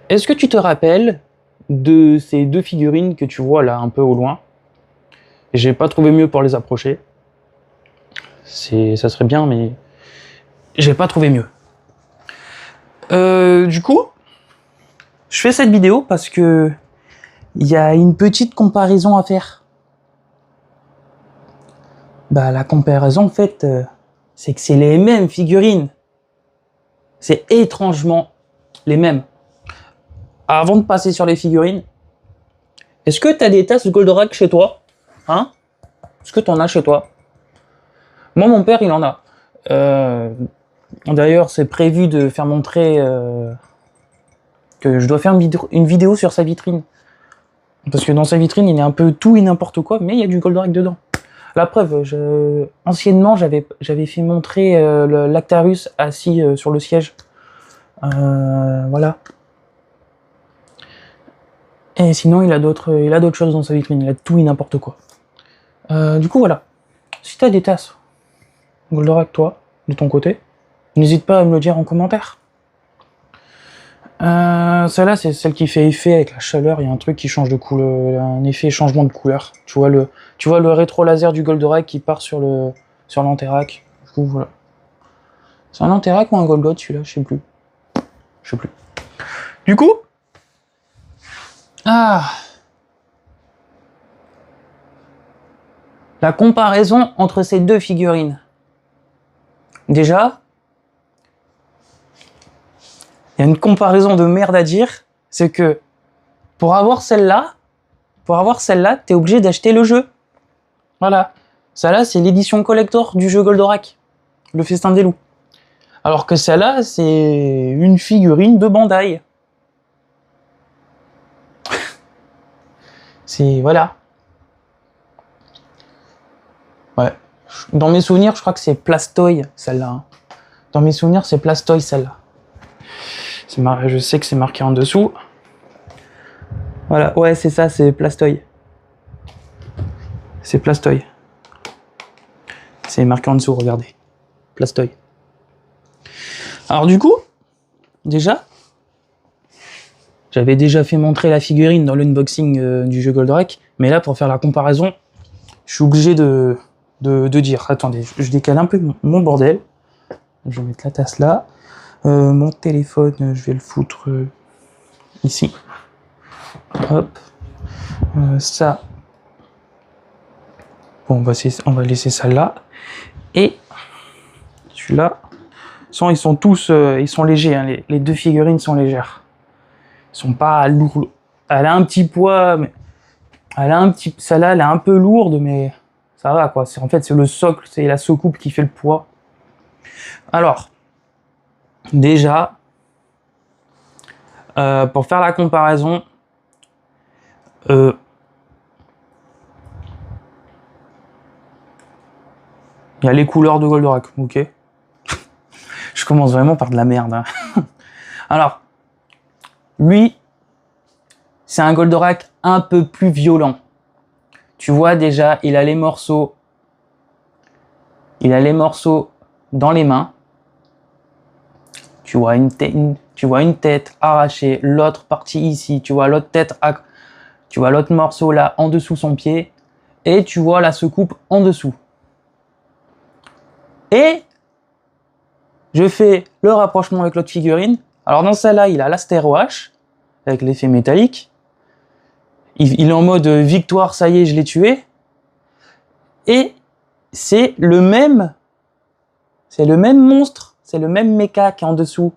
Est-ce que tu te rappelles de ces deux figurines que tu vois là un peu au loin? J'ai pas trouvé mieux pour les approcher. Ça serait bien, mais j'ai pas trouvé mieux. Du coup, je fais cette vidéo parce que il y a une petite comparaison à faire. Bah la comparaison en fait, c'est que c'est les mêmes figurines. C'est étrangement les mêmes. Avant de passer sur les figurines, est-ce que t'as des tasses Goldorak chez toi? Hein? Est-ce que t'en as chez toi? Moi, mon père, il en a. D'ailleurs, c'est prévu de faire montrer que je dois faire une vidéo sur sa vitrine. Parce que dans sa vitrine, il y a un peu tout et n'importe quoi, mais il y a du Goldorak dedans. La preuve, anciennement, j'avais fait montrer l'Actarus assis sur le siège. Voilà. Et sinon, il a d'autres choses dans sa vitrine. Il a tout et n'importe quoi. Du coup, voilà. Si t'as des tasses Goldorak, toi, de ton côté, n'hésite pas à me le dire en commentaire. Celle-là, c'est celle qui fait effet avec la chaleur. Il y a un truc qui change de couleur, un effet changement de couleur. Tu vois le rétro laser du Goldorak qui part sur l'Anterac. Du coup, voilà. C'est un Anterac ou un Golgot celui-là? Je sais plus. Du coup, la comparaison entre ces deux figurines. Déjà, il y a une comparaison de merde à dire, c'est que pour avoir celle-là, t'es obligé d'acheter le jeu. Voilà. Celle-là, c'est l'édition collector du jeu Goldorak, le Festin des Loups. Alors que celle-là, c'est une figurine de Bandai. Voilà. Ouais. Dans mes souvenirs, je crois que c'est Plastoy, celle-là. Hein. Dans mes souvenirs, c'est Plastoy, celle-là. Je sais que c'est marqué en dessous. Voilà, ouais, c'est ça, c'est Plastoy. C'est Plastoy. C'est marqué en dessous, regardez. Plastoy. Alors du coup, déjà, j'avais déjà fait montrer la figurine dans l'unboxing du jeu Goldorak, mais là, pour faire la comparaison, je suis obligé de dire. Attendez, je décale un peu mon bordel. Je vais mettre la tasse là. Mon téléphone, je vais le foutre ici. Hop. Ça. Bon, on va laisser ça là. Et celui-là. Ils sont tous, ils sont légers. Hein, les deux figurines sont légères. Ils sont pas lourds. Elle a un petit poids, mais celle-là, elle est un peu lourde, mais ça va quoi. En fait, c'est le socle, c'est la soucoupe qui fait le poids. Alors, déjà, pour faire la comparaison, il y a les couleurs de Goldorak, ok. Je commence vraiment par de la merde. Hein. Alors, lui, c'est un Goldorak un peu plus violent. Tu vois déjà, il a les morceaux dans les mains. Tu vois une tête arrachée, l'autre partie ici, tu vois l'autre tête, tu vois l'autre morceau là en dessous son pied, et tu vois la soucoupe en dessous. Et je fais le rapprochement avec l'autre figurine. Alors dans celle-là, il a l'Astéroach, avec l'effet métallique. Il est en mode victoire, ça y est, je l'ai tué. Et c'est le même monstre, c'est le même mecha qui est en dessous.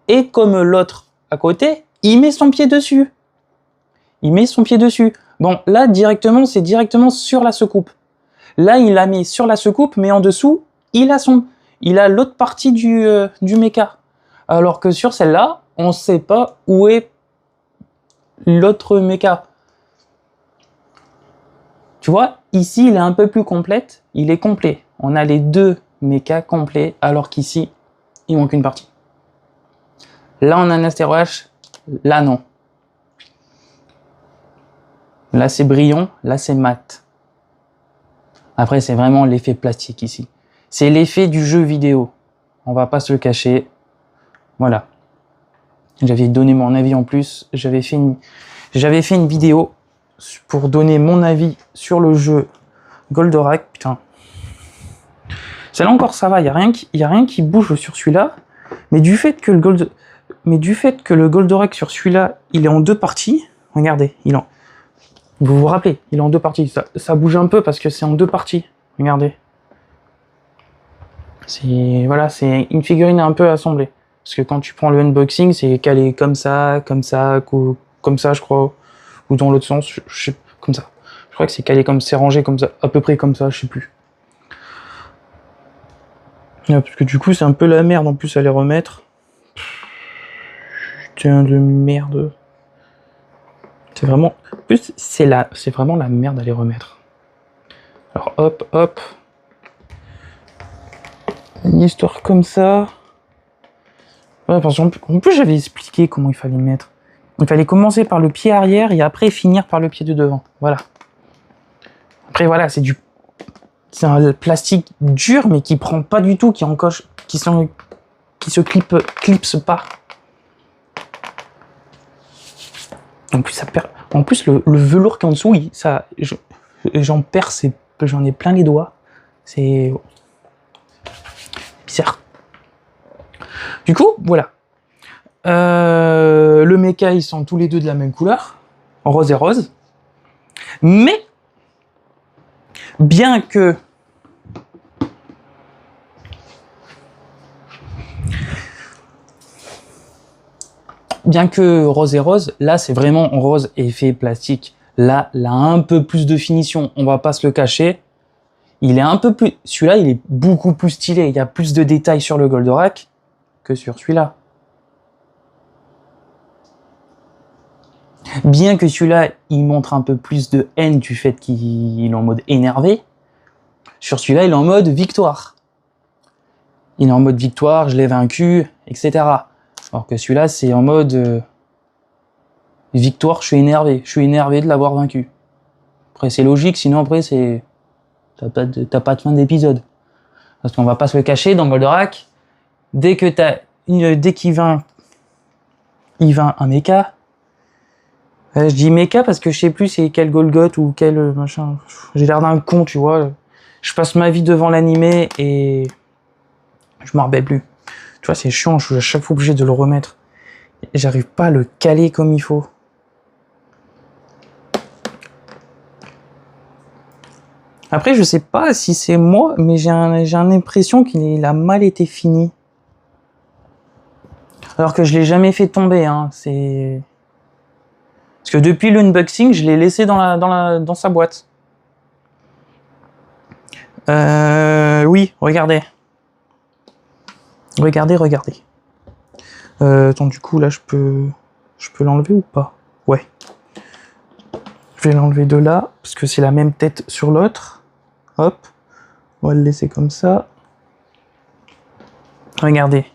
Et comme l'autre à côté, il met son pied dessus. Bon, là, c'est directement sur la soucoupe. Là, il l'a mis sur la soucoupe, mais en dessous, il a l'autre partie du mecha. Alors que sur celle-là, on ne sait pas où est l'autre mecha. Tu vois, ici, il est un peu plus complète. Il est complet. On a les deux mechas complets, alors qu'ici, il manque une partie. Là, on a un Astéroach. Là, non. Là, c'est brillant. Là, c'est mat. Après, c'est vraiment l'effet plastique ici. C'est l'effet du jeu vidéo. On va pas se le cacher. Voilà. J'avais donné mon avis en plus. J'avais fait une vidéo pour donner mon avis sur le jeu Goldorak. Putain. Celle-là encore ça va, il y a rien qui bouge sur celui-là. Mais du fait que le Goldorak sur celui-là, il est en deux parties. Regardez, vous vous rappelez, il est en deux parties. Ça bouge un peu parce que c'est en deux parties. Regardez. Voilà, c'est une figurine un peu assemblée. Parce que quand tu prends le unboxing, c'est calé comme ça, je crois. Ou dans l'autre sens, je sais, comme ça. Je crois que c'est calé comme, c'est rangé comme ça, à peu près comme ça, je sais plus. Parce que du coup, c'est un peu la merde en plus à les remettre. Putain de merde. C'est vraiment... En plus, c'est vraiment la merde à les remettre. Alors hop, hop. Une histoire comme ça. Ouais, parce qu'en plus, j'avais expliqué comment il fallait mettre. Il fallait commencer par le pied arrière et après finir par le pied de devant. Voilà. Après, voilà, c'est un plastique dur, mais qui prend pas du tout, qui se clipse pas. En plus, le velours qui est en dessous, j'en perds, j'en ai plein les doigts. C'est bizarre. Du coup, voilà. Le mecha, ils sont tous les deux de la même couleur, rose et rose. Mais, bien que rose et rose, là c'est vraiment rose effet plastique. Là, il a un peu plus de finition, on va pas se le cacher. Il est un peu plus, celui-là, il est beaucoup plus stylé. Il y a plus de détails sur le Goldorak que sur celui-là. Bien que celui-là, il montre un peu plus de haine du fait qu'il est en mode énervé. Sur celui-là, il est en mode victoire. Il est en mode victoire, je l'ai vaincu, etc. Alors que celui-là, c'est en mode victoire, je suis énervé de l'avoir vaincu. Après, c'est logique, sinon après, t'as pas de fin d'épisode. Parce qu'on va pas se le cacher, dans Goldorak, dès qu'il vainc un mecha, je dis mecha parce que je sais plus c'est quel Golgoth ou quel machin. J'ai l'air d'un con, tu vois. Je passe ma vie devant l'animé et je m'en rappelle plus. Tu vois, c'est chiant, je suis à chaque fois obligé de le remettre. J'arrive pas à le caler comme il faut. Après, je sais pas si c'est moi, mais j'ai l'impression qu'il a mal été fini. Alors que je l'ai jamais fait tomber, hein. Parce que depuis l'unboxing, je l'ai laissé dans sa boîte. Oui, regardez. Regardez. Attends, du coup, là, je peux l'enlever ou pas? Ouais. Je vais l'enlever de là, parce que c'est la même tête sur l'autre. Hop. On va le laisser comme ça. Regardez.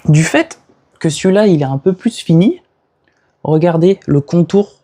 Du fait que celui-là, il est un peu plus fini, regardez le contour.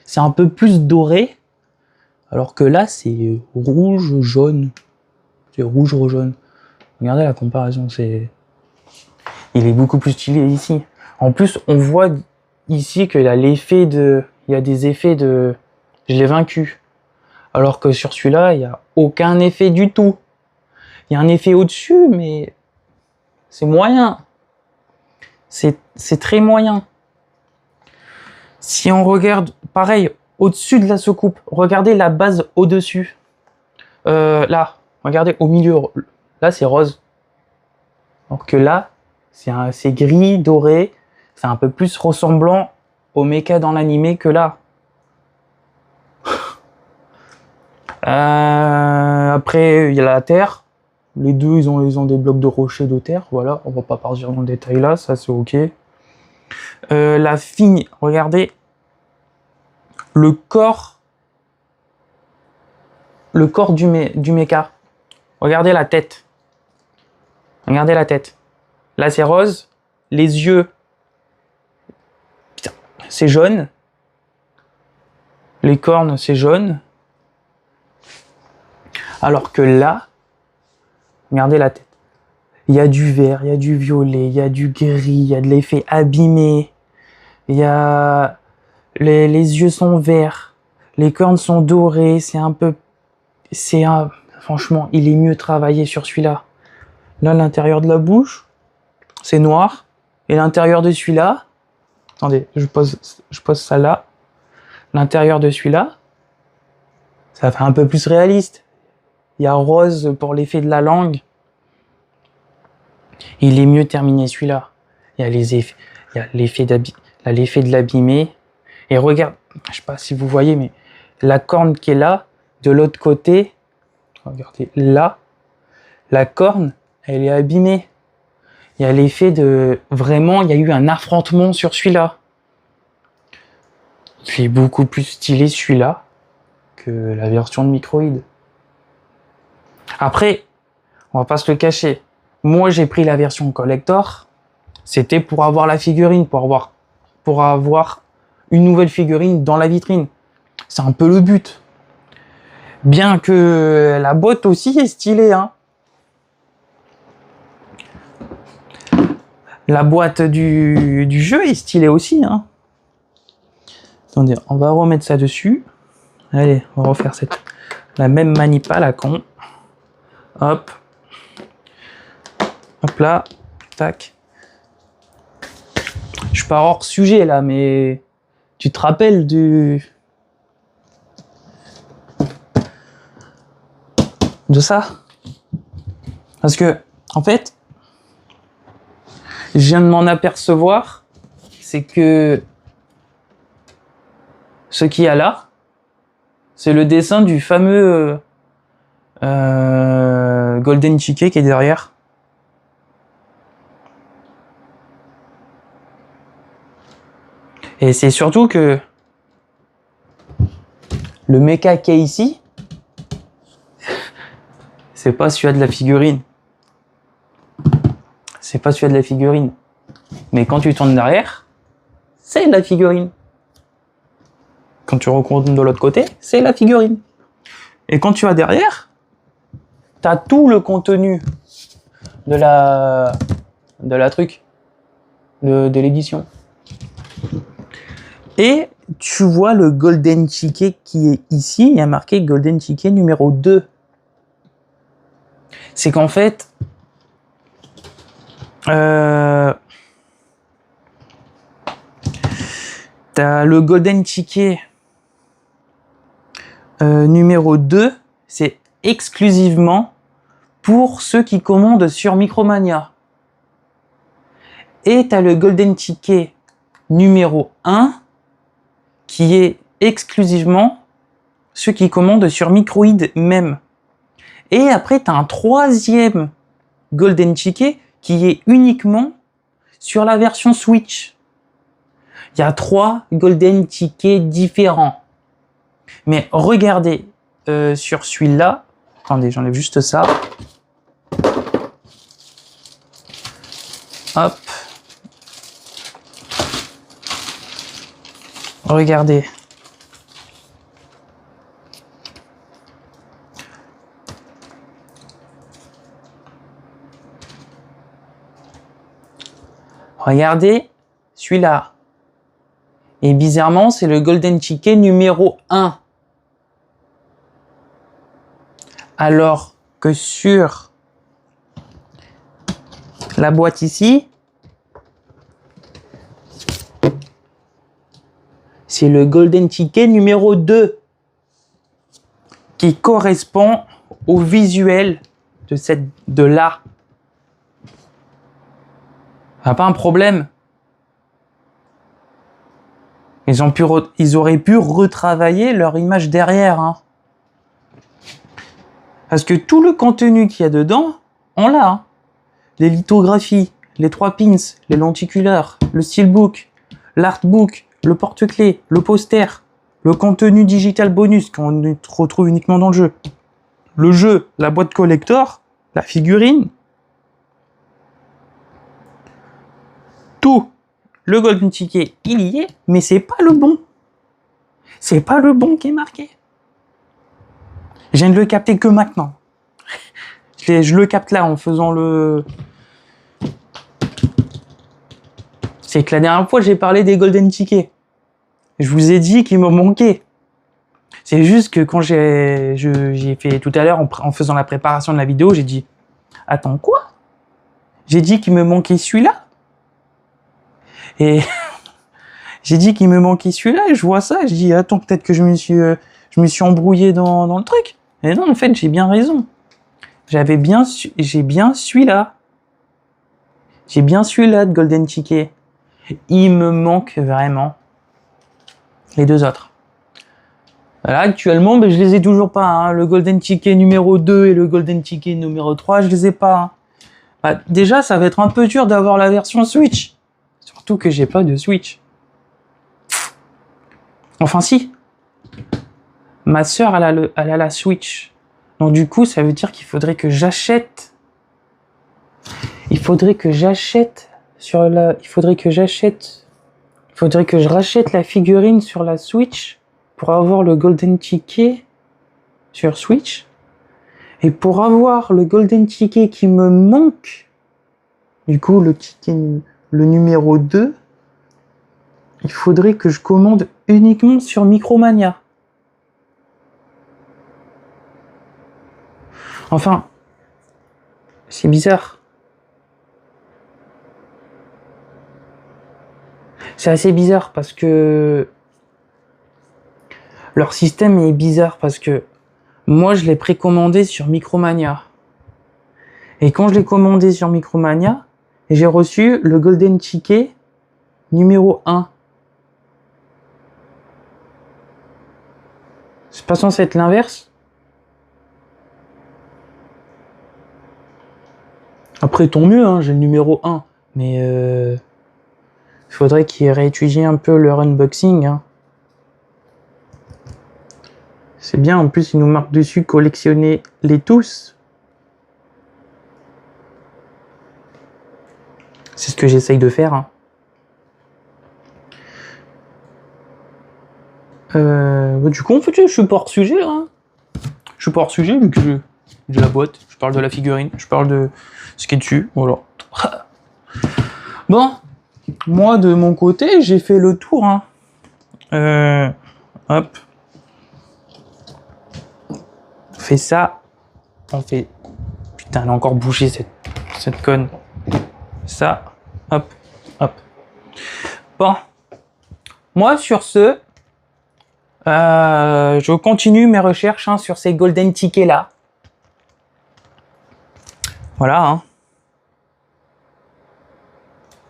C'est un peu plus doré, alors que là, c'est rouge-jaune. C'est rouge-jaune. Regardez la comparaison, il est beaucoup plus stylé ici. En plus, on voit ici qu'il a il y a des effets de je l'ai vaincu. Alors que sur celui-là, il n'y a aucun effet du tout. Il y a un effet au-dessus, mais c'est moyen. C'est très moyen. Si on regarde, pareil, au-dessus de la soucoupe, regardez la base au-dessus. Là, regardez au milieu. Là, c'est rose. Alors que là, c'est gris, doré. C'est un peu plus ressemblant au mecha dans l'animé que là. Après, il y a la terre. Les deux, ils ont des blocs de rochers de terre. Voilà, on va pas partir dans le détail là, ça c'est ok. La fine, regardez. Le corps du mecha. Regardez la tête. Là, c'est rose. Les yeux, c'est jaune. Les cornes, c'est jaune. Alors que là, regardez la tête. Il y a du vert, il y a du violet, il y a du gris, il y a de l'effet abîmé. Il y a... Les yeux sont verts. Les cornes sont dorées. Franchement, il est mieux travaillé sur celui-là. Là, l'intérieur de la bouche, c'est noir. Et l'intérieur de celui-là... Attendez, je pose ça là. L'intérieur de celui-là, ça fait un peu plus réaliste. Il y a rose pour l'effet de la langue. Il est mieux terminé celui-là. Il y a l'effet de l'abîmé. Et regarde, je sais pas si vous voyez, mais la corne qui est là, de l'autre côté, regardez là, la corne, elle est abîmée. Il y a l'effet de... Vraiment, il y a eu un affrontement sur celui-là. Il est beaucoup plus stylé celui-là que la version de Microïd. Après, on va pas se le cacher. Moi, j'ai pris la version collector. C'était pour avoir la figurine, pour avoir une nouvelle figurine dans la vitrine. C'est un peu le but. Bien que la boîte aussi est stylée, hein. La boîte du jeu est stylée aussi, hein. Attendez, on va remettre ça dessus. Allez, on va refaire la même manip à la con. Hop. Hop là. Tac. Je pars hors sujet là, mais tu te rappelles de ça? Parce que, en fait, je viens de m'en apercevoir, c'est que ce qu'il y a là, c'est le dessin du fameux Golden Chique qui est derrière. Et c'est surtout que le mecha qui est ici, c'est pas celui de la figurine. C'est pas celui de la figurine. Mais quand tu tournes derrière, c'est la figurine. Quand tu retournes de l'autre côté, c'est la figurine. Et quand tu vas derrière, t'as tout le contenu de l'édition. Et tu vois le Golden Chique qui est ici, il y a marqué Golden Chique numéro 2. C'est qu'en fait, t'as le Golden Chique numéro 2, c'est exclusivement pour ceux qui commandent sur Micromania. Et t'as le Golden Chique numéro 1 qui est exclusivement ceux qui commandent sur Microïd même. Et après, tu as un troisième Golden Chique qui est uniquement sur la version Switch. Il y a 3 Golden Chique différents. Mais regardez sur celui-là. Attendez, j'enlève juste ça. Hop. Regardez. Regardez celui-là. Et bizarrement, c'est le Golden Chique numéro 1. Alors que sur la boîte ici, c'est le Golden Chique numéro 2 qui correspond au visuel de là. Pas un problème. Ils auraient pu retravailler leur image derrière. Hein. Parce que tout le contenu qu'il y a dedans, on l'a. Hein. Les lithographies, les 3 pins, les lenticulaires, le steelbook, l'artbook, le porte-clés, le poster, le contenu digital bonus qu'on retrouve uniquement dans le jeu. Le jeu, la boîte collector, la figurine. Tout. Le Golden Chique, il y est, mais c'est pas le bon. C'est pas le bon qui est marqué. Je viens de le capter que maintenant. Je le capte là en faisant le C'est que la dernière fois, j'ai parlé des golden tickets. Je vous ai dit qu'il me manquait. C'est juste que quand j'ai fait tout à l'heure, en faisant la préparation de la vidéo, j'ai dit « Attends, quoi ?» J'ai dit qu'il me manquait celui-là. Et j'ai dit qu'il me manquait celui-là, et je vois ça, je dis « Attends, peut-être que je me suis embrouillé dans le truc. » Et non, en fait, j'ai bien raison. J'ai bien celui-là. J'ai bien celui-là de golden ticket. Il me manque vraiment les deux autres. Là, actuellement, je les ai toujours pas. Hein. Le golden ticket numéro 2 et le golden ticket numéro 3, je les ai pas. Hein. Bah, déjà, ça va être un peu dur d'avoir la version Switch. Surtout que j'ai pas de Switch. Enfin, si. Ma sœur, elle a la Switch. Donc, du coup, ça veut dire qu'il faudrait que j'achète. Il faudrait que je rachète la figurine sur la Switch pour avoir le golden ticket sur Switch. Et pour avoir le golden ticket qui me manque, du coup le numéro 2, il faudrait que je commande uniquement sur Micromania. Enfin, c'est bizarre. C'est assez bizarre parce que leur système est bizarre parce que moi je l'ai précommandé sur Micromania. Et quand je l'ai commandé sur Micromania, j'ai reçu le golden ticket numéro 1. C'est pas censé être l'inverse? Après, tant mieux, hein, j'ai le numéro 1. Mais il faudrait qu'ils réétudient un peu leur unboxing. Hein. C'est bien, en plus, ils nous marquent dessus collectionner les tous. C'est ce que j'essaye de faire. Hein. Du coup, en fait, je suis pas hors sujet, là. Hein. Je suis pas hors sujet, vu que j'ai la boîte, je parle de la figurine, je parle de ce qui est dessus, voilà. Bon, moi, de mon côté, j'ai fait le tour, hein. Hop. On fait ça. On fait... Putain, elle a encore bougé, cette conne. Ça. Hop. Hop. Bon. Moi, sur ce... je continue mes recherches hein, sur ces golden tickets là. Voilà. Hein.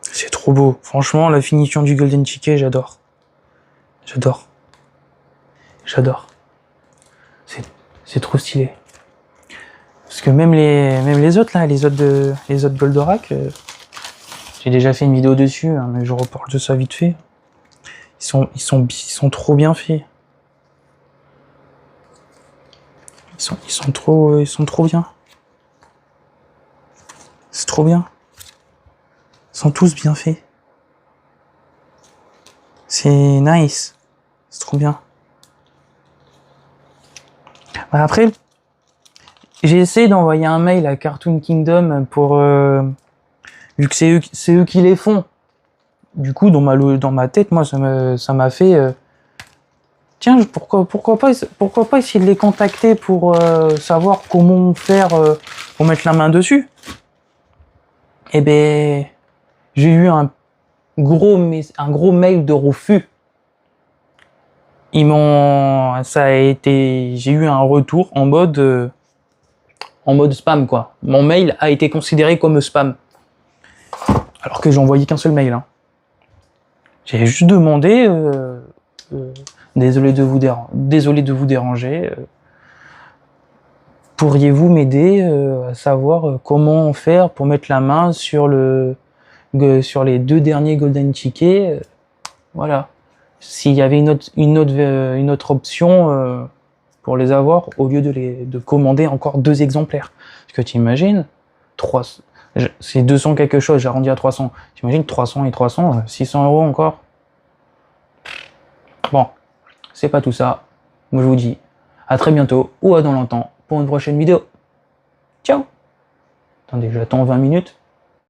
C'est trop beau. Franchement, la finition du golden ticket, j'adore. J'adore. J'adore. C'est trop stylé. Parce que même les autres là, les autres Goldorak, j'ai déjà fait une vidéo dessus, hein, mais je reparle de ça vite fait. Ils sont trop bien faits. Ils sont trop bien. C'est trop bien. Ils sont tous bien faits. C'est nice. C'est trop bien. Bah après, j'ai essayé d'envoyer un mail à Cartoon Kingdom pour... vu que c'est eux qui les font. Du coup, dans ma tête, moi, ça m'a fait... tiens, pourquoi pas essayer de les contacter pour savoir comment faire pour mettre la main dessus. Eh ben, j'ai eu un gros mail de refus. J'ai eu un retour en mode spam quoi. Mon mail a été considéré comme spam. Alors que j'ai envoyé qu'un seul mail. Hein. J'ai juste demandé, désolé de vous déranger. Pourriez-vous m'aider à savoir comment faire pour mettre la main sur les 2 derniers golden tickets, voilà. S'il y avait une autre option pour les avoir au lieu de commander encore 2 exemplaires. Parce que tu imagines, c'est 200 quelque chose, j'arrondis à 300. T'imagines 300 et 300, 600 € encore. Bon, c'est pas tout ça. Moi je vous dis à très bientôt ou à dans longtemps pour une prochaine vidéo. Ciao. Attendez, j'attends 20 minutes.